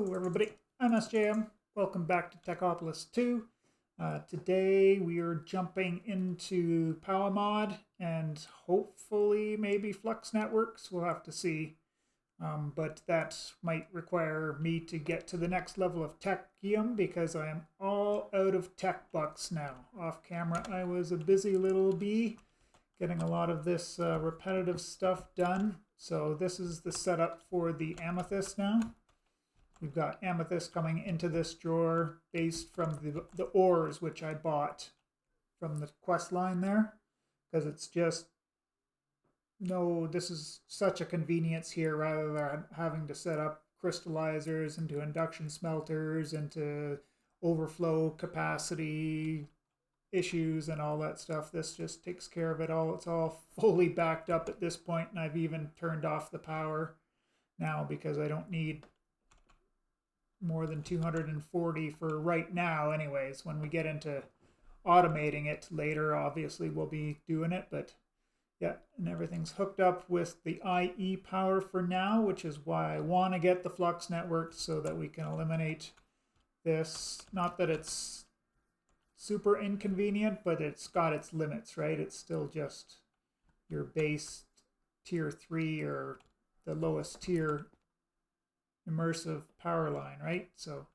Hello everybody, I'm SJM. Welcome back to Techopolis 2. Today we are jumping into Powah mod and hopefully maybe Flux Networks. We'll have to see. But that might require me to get to the next level of Techium because I am all out of tech bucks now. Off camera I was a busy little bee getting a lot of this repetitive stuff done. So this is the setup for the amethyst now. We've got amethyst coming into this drawer based from the ores, which I bought from the quest line there. Because it's just, no, this is such a convenience here rather than having to set up crystallizers into induction smelters, into overflow capacity issues and all that stuff. This just takes care of it all. It's all fully backed up at this point, and I've even turned off the power now because I don't need more than 240 for right now anyways. When we get into automating it later, obviously we'll be doing it, but yeah, and everything's hooked up with the IE power for now, which is why I want to get the Flux network so that we can eliminate this. Not that it's super inconvenient, but it's got its limits, right? It's still just your base tier 3 or the lowest tier immersive power line, right? So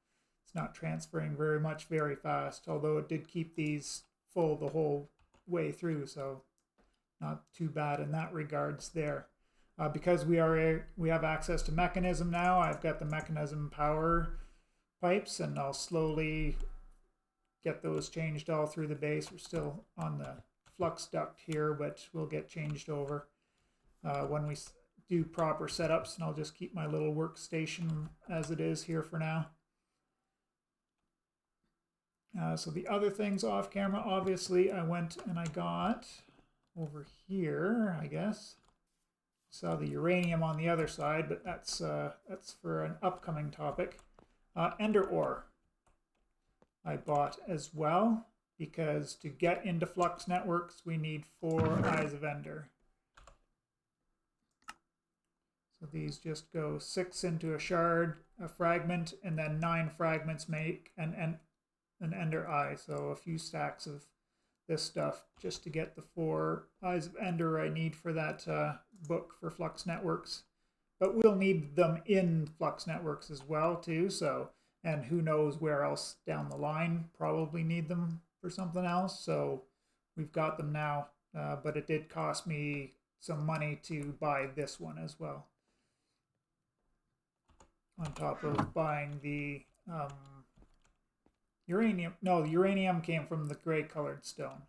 it's not transferring very much very fast, although it did keep these full the whole way through, so not too bad in that regards there. Because we have access to mechanism now, I've got the mechanism power pipes, and I'll slowly get those changed all through the base. We're still on the flux duct here, but we'll get changed over when we do proper setups, and I'll just keep my little workstation as it is here for now. So the other things off camera, obviously I went and I got over here, I guess. Saw the uranium on the other side, but that's for an upcoming topic. Ender ore I bought as well, because to get into Flux networks we need 4 Eyes of Ender. So these just go 6 into a shard, a fragment, and then 9 fragments make an Ender Eye. So a few stacks of this stuff just to get the 4 Eyes of Ender I need for that book for Flux Networks. But we'll need them in Flux Networks as well too. So, and who knows where else down the line, probably need them for something else. So we've got them now, but it did cost me some money to buy this one as well, on top of buying the uranium. No, the uranium came from the gray colored stone.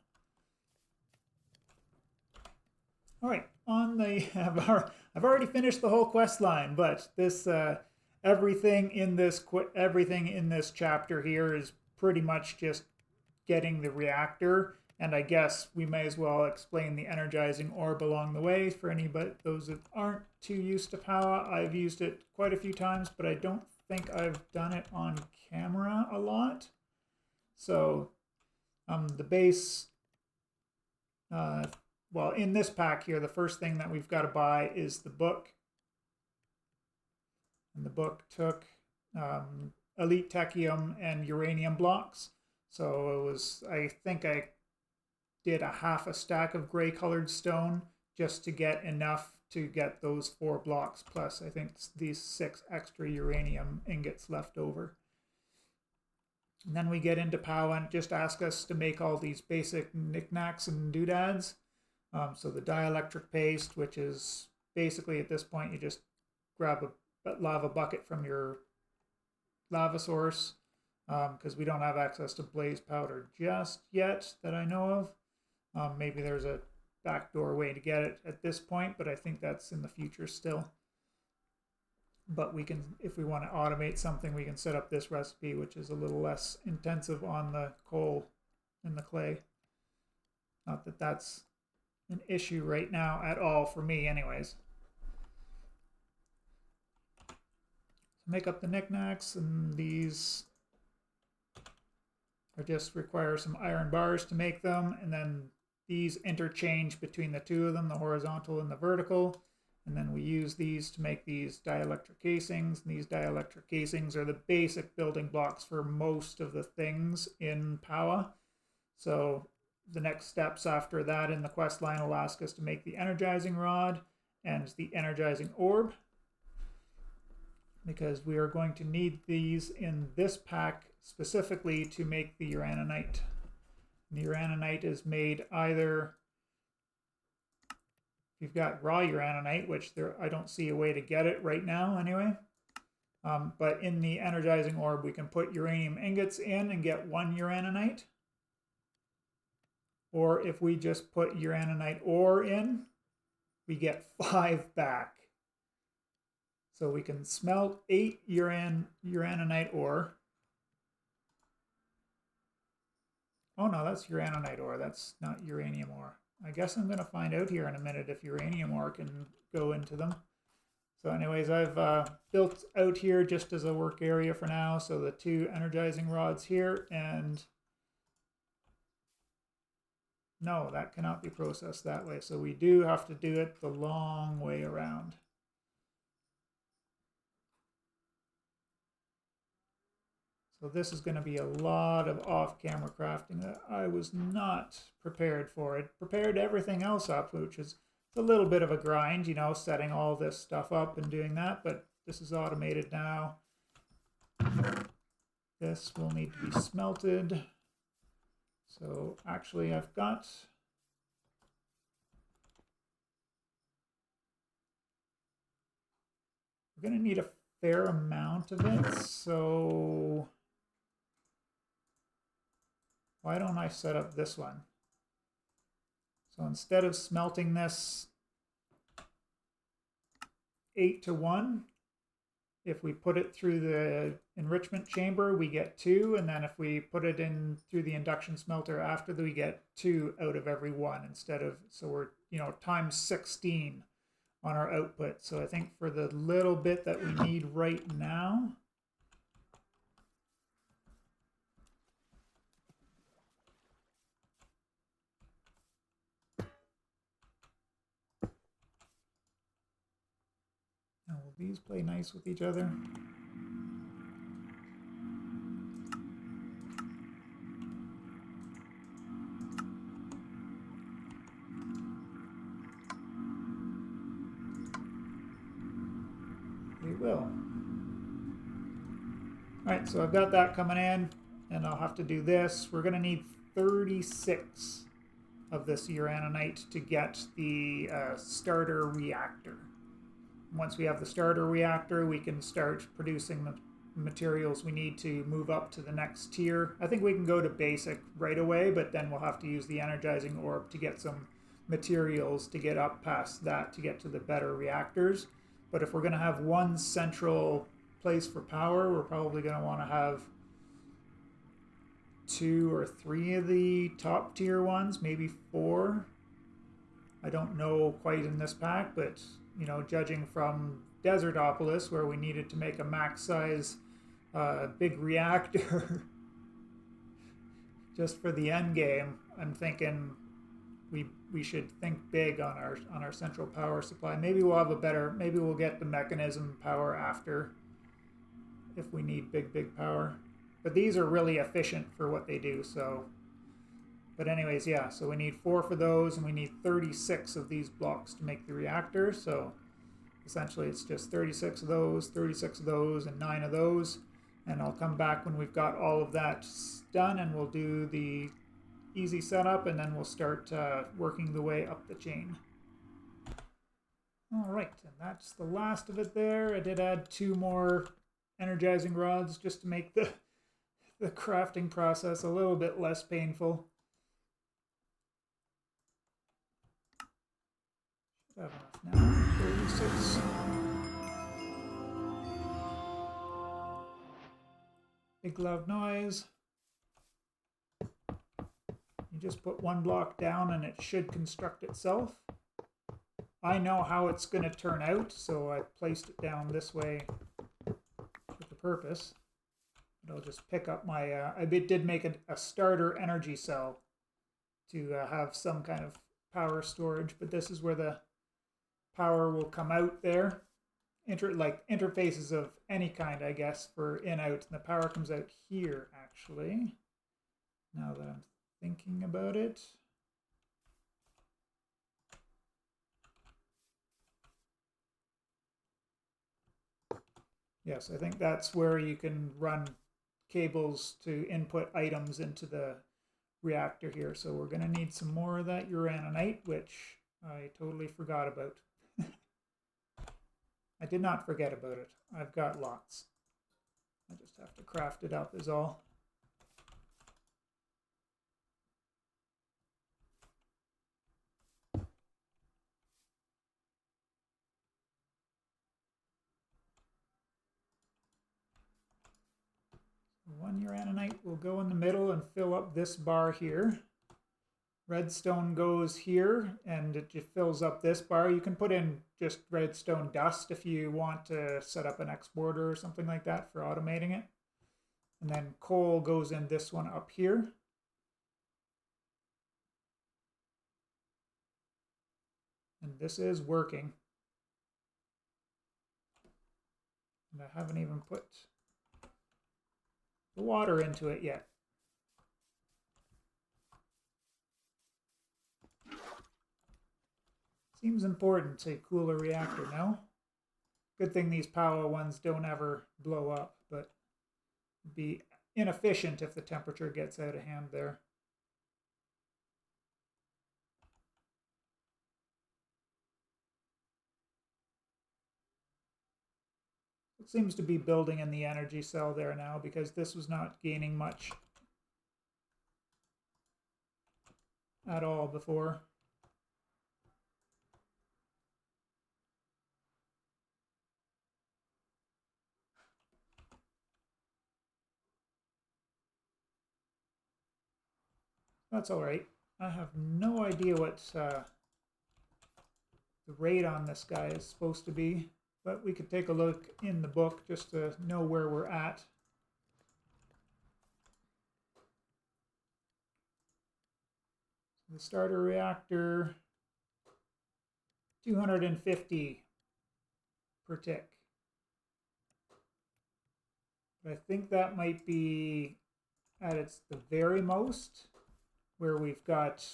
All right, on the I've already finished the whole quest line, but this everything in this chapter here is pretty much just getting the reactor. And I guess we may as well explain the energizing orb along the way for anybody, those that aren't too used to Powah. I've used it quite a few times, but I don't think I've done it on camera a lot. So the base, well, in this pack here, the first thing that we've got to buy is the book. And the book took elite techium and uranium blocks. So it was, I think I did a half a stack of gray colored stone just to get enough to get those 4 blocks, plus I think these 6 extra uranium ingots left over. And then we get into Powah and just ask us to make all these basic knickknacks and doodads. So the dielectric paste, which is basically at this point you just grab a lava bucket from your lava source, because we don't have access to blaze powder just yet that I know of. Maybe there's a backdoor way to get it at this point, but I think that's in the future still. But we can, if we want to automate something, we can set up this recipe, which is a little less intensive on the coal and the clay. Not that that's an issue right now at all for me anyways. Make up the knickknacks, and these are just require some iron bars to make them, and then these interchange between the two of them, the horizontal and the vertical, And then we use these to make these dielectric casings. And these dielectric casings are the basic building blocks for most of the things in Powah. So the next steps after that in the quest line will ask us to make the energizing rod and the energizing orb, because we are going to need these in this pack specifically to make the uraninite. The uraninite is made either, if you've got raw uraninite, which I don't see a way to get it right now anyway, but in the energizing orb we can put uranium ingots in and get 1 uraninite. Or if we just put uraninite ore in, we get 5 back. So we can smelt 8 uraninite ore. Oh no, that's uraninite ore, that's not uranium ore. I guess I'm going to find out here in a minute if uranium ore can go into them. So anyways, I've built out here just as a work area for now. So the 2 energizing rods here, and no, that cannot be processed that way. So we do have to do it the long way around. So this is going to be a lot of off-camera crafting that I was not prepared for. It prepared everything else up, which is a little bit of a grind, you know, setting all this stuff up and doing that, but this is automated now. This will need to be smelted. So actually we're going to need a fair amount of it, so why don't I set up this one? So instead of smelting this 8-to-1, if we put it through the enrichment chamber, we get 2, and then if we put it in through the induction smelter after that, we get 2 out of every 1 instead of, so we're, you know, times 16 on our output. So I think for the little bit that we need right now, now will these play nice with each other? They will. Alright, so I've got that coming in, and I'll have to do this. We're going to need 36 of this uraninite to get the starter reactor. Once we have the starter reactor, we can start producing the materials we need to move up to the next tier. I think we can go to basic right away, but then we'll have to use the energizing orb to get some materials to get up past that to get to the better reactors. But if we're going to have one central place for power, we're probably going to want to have 2 or 3 of the top tier ones, maybe 4. I don't know quite in this pack, but you know, judging from Techopolis, where we needed to make a max size big reactor just for the end game, I'm thinking we should think big on our central power supply. Maybe we'll have maybe we'll get the mechanism power after if we need big power. But these are really efficient for what they do, so. But anyways, yeah, so we need 4 for those, and we need 36 of these blocks to make the reactor. So essentially it's just 36 of those, 36 of those, and 9 of those. And I'll come back when we've got all of that done, and we'll do the easy setup, and then we'll start working the way up the chain. All right, and that's the last of it there. I did add 2 more energizing rods just to make the crafting process a little bit less painful. Should have enough now. 36. Big loud noise. You just put 1 block down and it should construct itself. I know how it's going to turn out, so I placed it down this way with the purpose. But I'll just pick up my, I did make a starter energy cell to have some kind of power storage, but this is where the power will come out there. Like interfaces of any kind, I guess, for in-out. And the power comes out here, actually. Now that I'm thinking about it. Yes, I think that's where you can run cables to input items into the reactor here. So we're going to need some more of that uraninite, which I totally forgot about. I did not forget about it. I've got lots. I just have to craft it up is all. One uraninite will go in the middle and fill up this bar here. Redstone goes here and it just fills up this bar. You can put in just redstone dust if you want to set up an exporter or something like that for automating it. And then coal goes in this one up here. And this is working. And I haven't even put the water into it yet. Seems important to cool a reactor, no? Good thing these Powah ones don't ever blow up, but it'd be inefficient if the temperature gets out of hand there. It seems to be building in the energy cell there now because this was not gaining much at all before. That's all right. I have no idea what the rate on this guy is supposed to be, but we could take a look in the book just to know where we're at. The starter reactor, 250 per tick. But I think that might be at the very most, where we've got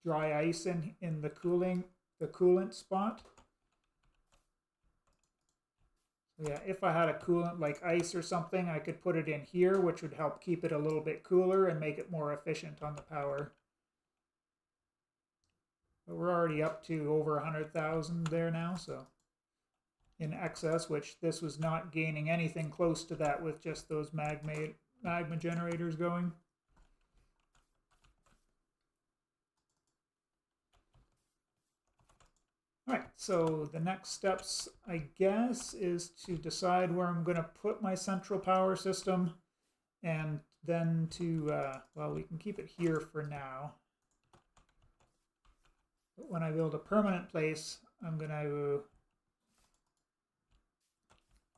dry ice in the coolant spot. So yeah, if I had a coolant like ice or something, I could put it in here, which would help keep it a little bit cooler and make it more efficient on the power. But we're already up to over 100,000 there now, so in excess, which this was not gaining anything close to that with just those magma generators going. All right, so the next steps, I guess, is to decide where I'm going to put my central power system, and then to, well, we can keep it here for now. But when I build a permanent place, I'm going to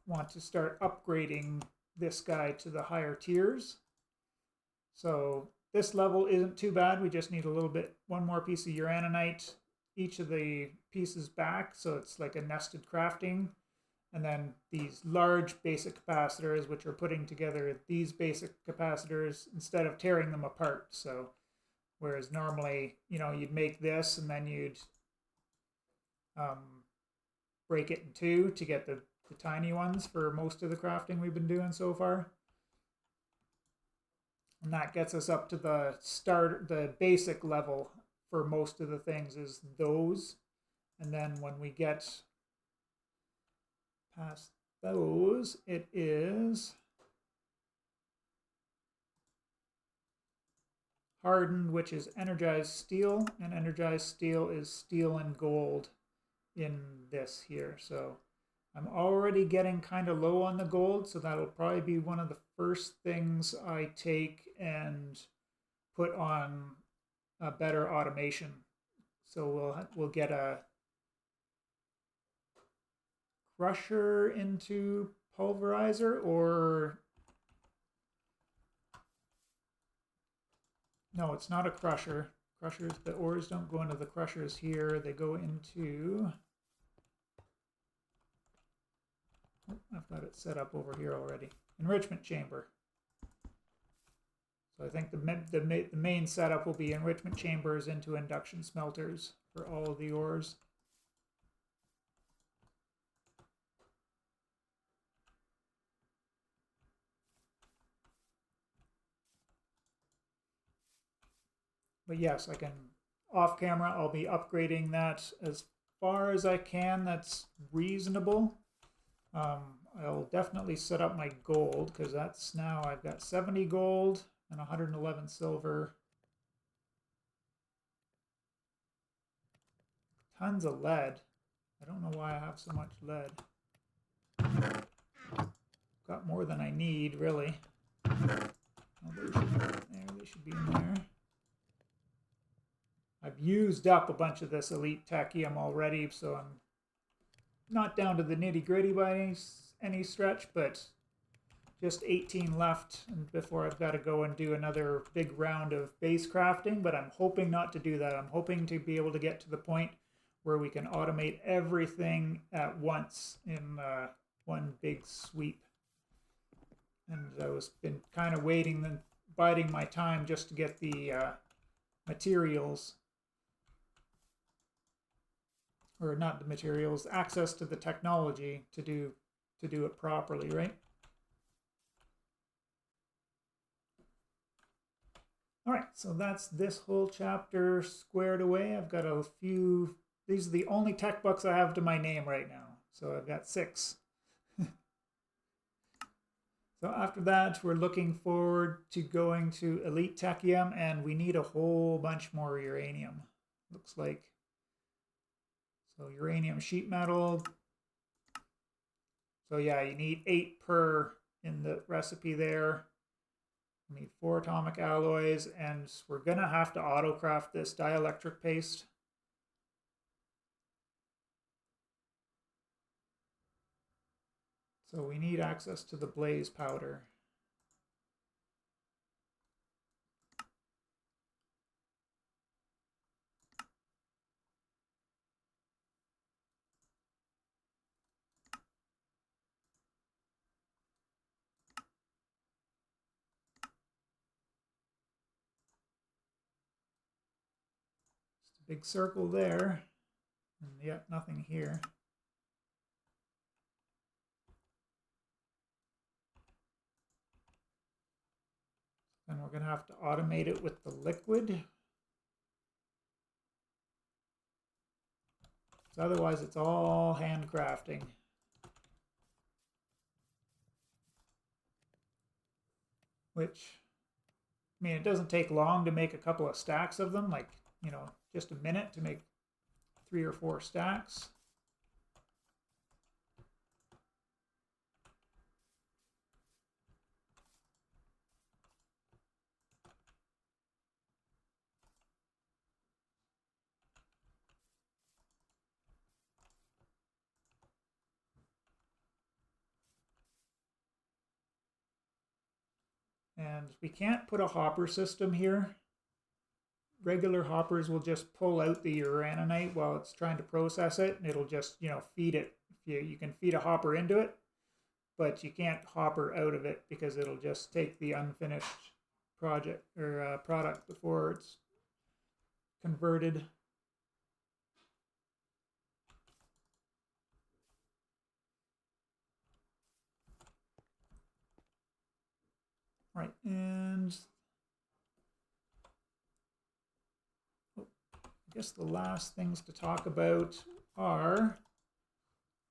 want to start upgrading this guy to the higher tiers. So this level isn't too bad. We just need a little bit, one more piece of uraninite, each of the pieces back, so it's like a nested crafting. And then these large basic capacitors, which are putting together these basic capacitors instead of tearing them apart. So whereas normally, you know, you'd make this and then you'd break it in two to get the tiny ones for most of the crafting we've been doing so far. And that gets us up to the basic level for most of the things is those. And then when we get past those, it is hardened, which is energized steel, and energized steel is steel and gold in this here. So I'm already getting kind of low on the gold, so that'll probably be one of the first things I take and put on a better automation. So we'll get a crusher into pulverizer, or no, it's not a crusher. Crushers, the ores don't go into the crushers here. They go into I've got it set up over here already. Enrichment chamber. So I think the main setup will be enrichment chambers into induction smelters for all of the ores. But yes, I can, off camera, I'll be upgrading that as far as I can. That's reasonable. I'll definitely set up my gold, because that's now I've got 70 gold and 111 silver. Tons of lead. I don't know why I have so much lead. Got more than I need, really. Oh, they should be in there. I've used up a bunch of this elite techium already, so I'm not down to the nitty-gritty by any stretch, but just 18 left before I've got to go and do another big round of base crafting, but I'm hoping not to do that. I'm hoping to be able to get to the point where we can automate everything at once in one big sweep. And I've been kind of waiting and biding my time just to get the materials, or not the materials, access to the technology to do it properly, right? All right, so that's this whole chapter squared away. I've got a few, these are the only tech books I have to my name right now. So I've got 6. So after that, we're looking forward to going to Elite Techium, and we need a whole bunch more uranium, looks like. So uranium sheet metal. So yeah, you need 8 per in the recipe there. We need 4 atomic alloys, and we're gonna have to autocraft this dielectric paste. So we need access to the blaze powder. Just a big circle there, and yet nothing here. And we're going to have to automate it with the liquid. So otherwise it's all handcrafting. Which, I mean, it doesn't take long to make a couple of stacks of them, like, you know, just a minute to make 3 or 4 stacks. And we can't put a hopper system here. Regular hoppers will just pull out the uraninite while it's trying to process it, and it'll just, you know, feed it. You can feed a hopper into it, but you can't hopper out of it because it'll just take the unfinished project or product before it's converted. Right, and I guess the last things to talk about are,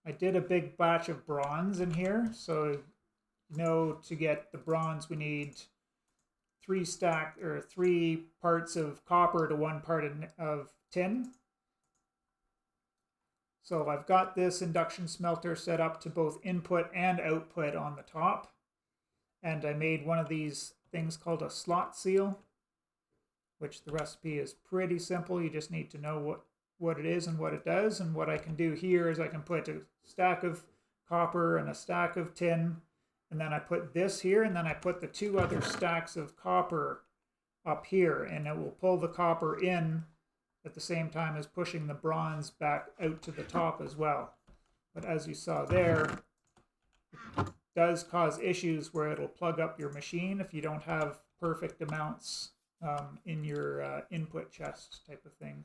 I did a big batch of bronze in here. So, you know, to get the bronze, we need 3 parts of copper to 1 part of tin. So I've got this induction smelter set up to both input and output on the top. And I made one of these things called a slot seal, which the recipe is pretty simple. You just need to know what it is and what it does. And what I can do here is I can put a stack of copper and a stack of tin, and then I put this here, and then I put the 2 other stacks of copper up here, and it will pull the copper in at the same time as pushing the bronze back out to the top as well. But as you saw there, does cause issues where it'll plug up your machine if you don't have perfect amounts in your input chest type of thing.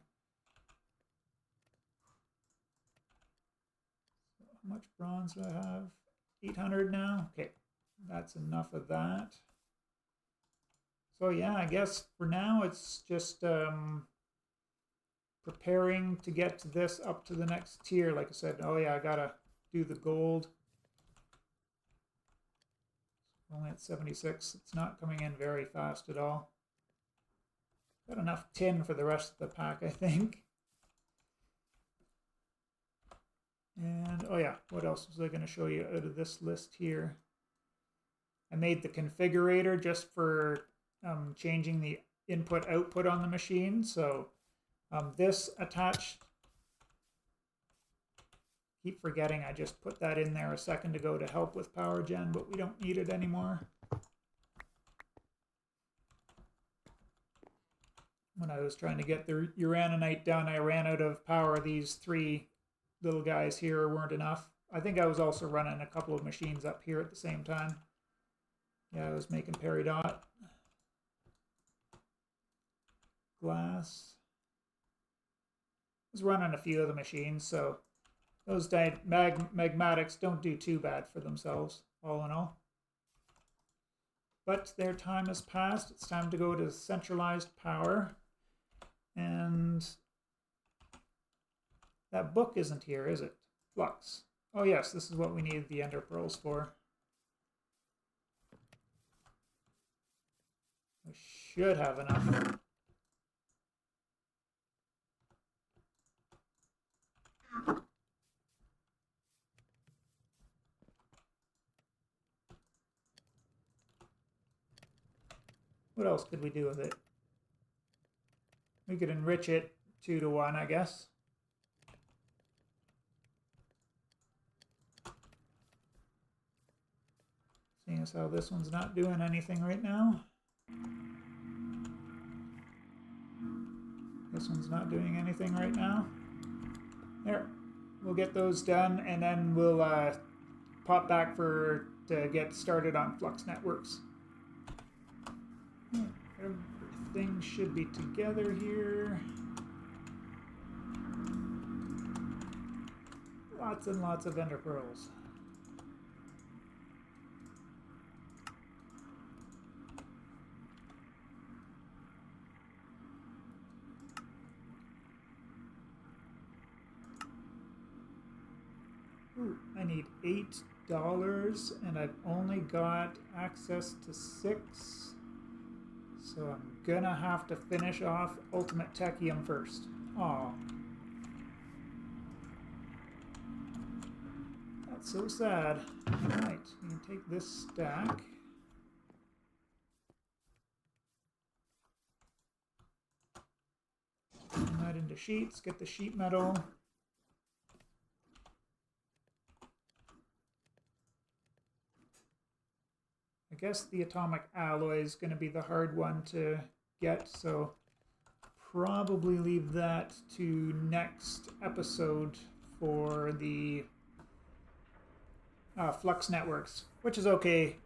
So how much bronze do I have? 800 now? Okay, that's enough of that. So yeah, I guess for now it's just preparing to get to this up to the next tier. Like I said, oh yeah, I gotta do the gold. Only at 76. It's not coming in very fast at all. Got enough tin for the rest of the pack, I think. And oh yeah, what else was I going to show you out of this list here? I made the configurator just for changing the input output on the machine. So this attached, keep forgetting I just put that in there a second ago to help with power gen, but we don't need it anymore. When I was trying to get the uraninite done, I ran out of power. These three little guys here weren't enough. I think I was also running a couple of machines up here at the same time. Yeah, I was making peridot. Glass. I was running a few of the machines, so those magmatics don't do too bad for themselves, all in all. But their time has passed. It's time to go to centralized power. And that book isn't here, is it? Flux. Oh yes, this is what we need the ender pearls for. We should have enough. What else could we do with it? We could enrich it 2 to 1, I guess. Seeing as how this one's not doing anything right now. This one's not doing anything right now. There. We'll get those done, and then we'll pop back to get started on Flux Networks. Everything should be together here. Lots and lots of ender pearls. Ooh, I need $8 and I've only got access to 6. So I'm gonna have to finish off Ultimate Techium first. Aw. That's so sad. Alright, we can take this stack. Turn that into sheets, get the sheet metal. I guess the atomic alloy is going to be the hard one to get, so probably leave that to next episode for the Flux Networks, which is okay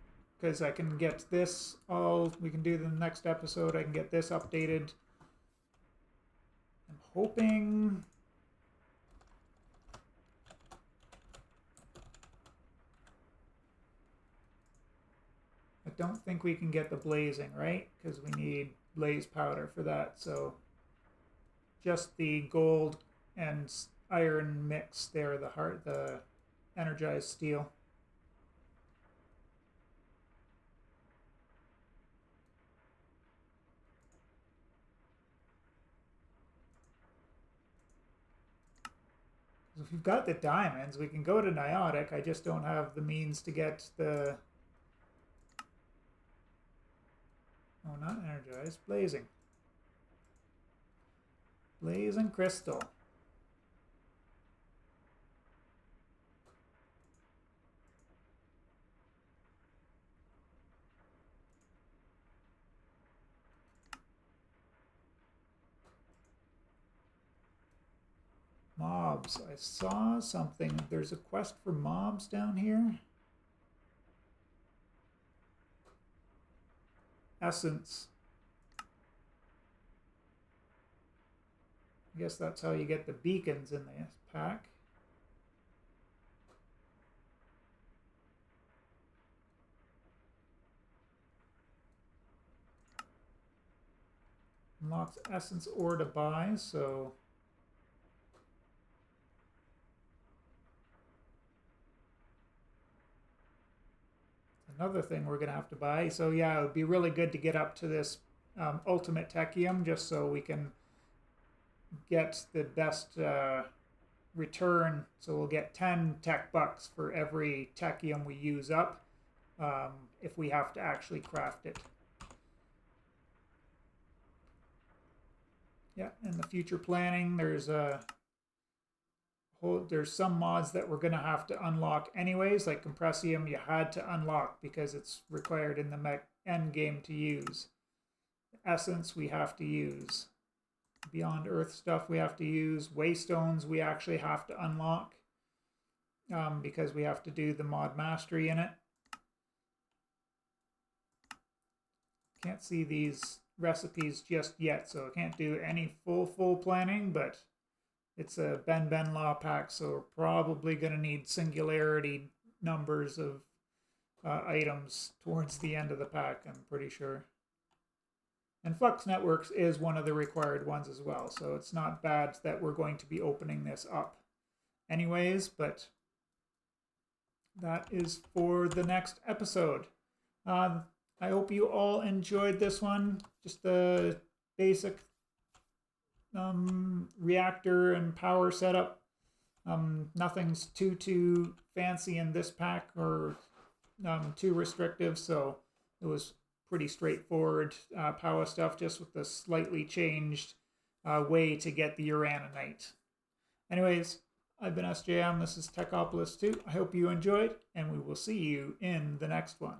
because I can get this all, we can do the next episode, I can get this updated. I'm hoping I don't think we can get the blazing, right? Because we need blaze powder for that. So just the gold and iron mix there, the energized steel. So if we've got the diamonds, we can go to Niotic. I just don't have the means to get the... Oh, not energized. Blazing. Blazing crystal. Mobs. I saw something. There's a quest for mobs down here. essence. I guess that's how you get the beacons in this pack. Unlocks essence ore to buy, so another thing we're going to have to buy. So yeah, it would be really good to get up to this ultimate techium just so we can get the best return. So we'll get 10 tech bucks for every techium we use up if we have to actually craft it. Yeah, in the future planning, there's some mods that we're going to have to unlock anyways, like Compressium you had to unlock because it's required in the end game to use. Essence we have to use. Beyond Earth stuff we have to use. Waystones we actually have to unlock because we have to do the mod mastery in it. Can't see these recipes just yet, so I can't do any full planning, but it's a Ben Law pack, so we're probably going to need singularity numbers of items towards the end of the pack, I'm pretty sure. And Flux Networks is one of the required ones as well, so it's not bad that we're going to be opening this up anyways, but that is for the next episode. I hope you all enjoyed this one. Just the basic reactor and power setup. Nothing's too fancy in this pack or too restrictive, so it was pretty straightforward Powah stuff, just with the slightly changed way to get the uraninite. Anyways, I've been SJM. This is Techopolis 2. I hope you enjoyed, and we will see you in the next one.